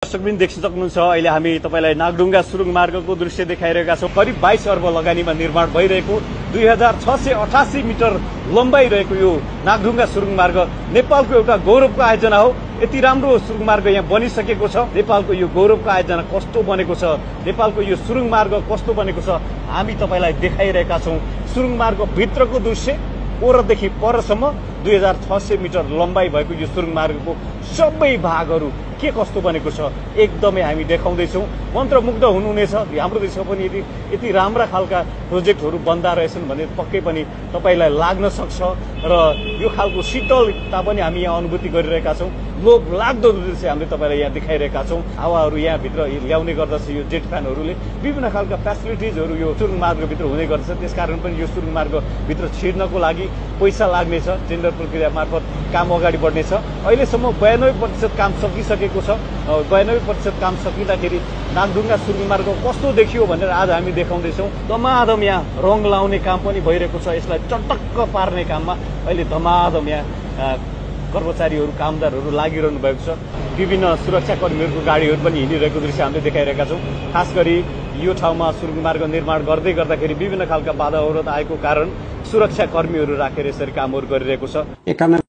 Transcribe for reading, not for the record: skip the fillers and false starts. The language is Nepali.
दर्शक पनि देख्न सक्नुहुन्छ अहिले हामी तपाईलाई नागढुङ्गा सुरुङ मार्गको दृश्य देखाइरहेका छौं। करिब 22 अर्ब लगानीमा निर्माण भइरहेको 2688 मिटर लम्बाइ रहेको यो नागढुङ्गा सुरुङ मार्ग नेपालको एउटा गौरवको आयोजना हो। यति राम्रो सुरुङ मार्ग यहाँ बनिसकेको छ। नेपालको यो गौरवको आयोजना कस्तो बनेको छ, नेपालको यो सुरुङ मार्ग कस्तो बनेको छ हामी तपाईलाई देखाइरहेका छौं। सुरुङ मार्ग भित्रको दृश्य ओरदेखि परसम्म 2600 मिटर लम्बाइ भएको यो सुरुङ मार्गको सबै भागहरू के कस्तो बनेको छ एकदमै हामी देखाउँदैछौं। मन्त्रमुग्ध हुनुहुनेछ। हाम्रो देशमा पनि यति राम्रा खालका प्रोजेक्टहरू बन्दा रहेछन् भने पक्कै पनि तपाईलाई लाग्न सक्छ र यो खालको शीतलता पनि हामी यहाँ अनुभूति गरिरहेका छौं। लोभ लाग्दो दृश्य हामीले तपाईलाई यहाँ देखाइरहेका छौं। हावाहरू यहाँ भित्र ल्याउने गर्दछ यो जेट फ्यानहरूले। विभिन्न खालका फ्यासिलिटिजहरू यो सुरुङ मार्गभित्र हुने गर्छ। त्यसकारण पनि यो सुरुङ मार्ग भित्र छिर्नको लागि पैसा लाग्नेछ। टेन्डर प्रक्रिया मार्फत काम अगाडि बढ्नेछ। अहिलेसम्म 92% काम सकिसकेको छ। 92% काम सकिँदाखेरि नागढुङ्गा सुरुङ मार्ग कस्तो देखियो भनेर आज हामी देखाउँदैछौँ। धमाधम यहाँ रङ लाउने काम पनि भइरहेको छ। यसलाई चटक्क पार्ने काममा अहिले धमाधम यहाँ कर्मचारीहरू कामदारहरू लागिरहनु भएको छ। विभिन्न सुरक्षाकर्मीहरूको गाडीहरू पनि हिँडिरहेको दृश्य हामीले देखाइरहेका छौँ। खास गरी यो ठाउँमा सुरुङ मार्ग निर्माण गर्दै गर्दाखेरि विभिन्न खालका बाधा अवरोध आएको कारण सुरक्षा कर्मीहरू राखेर यसरी कामहरू गरिरहेको छ। 91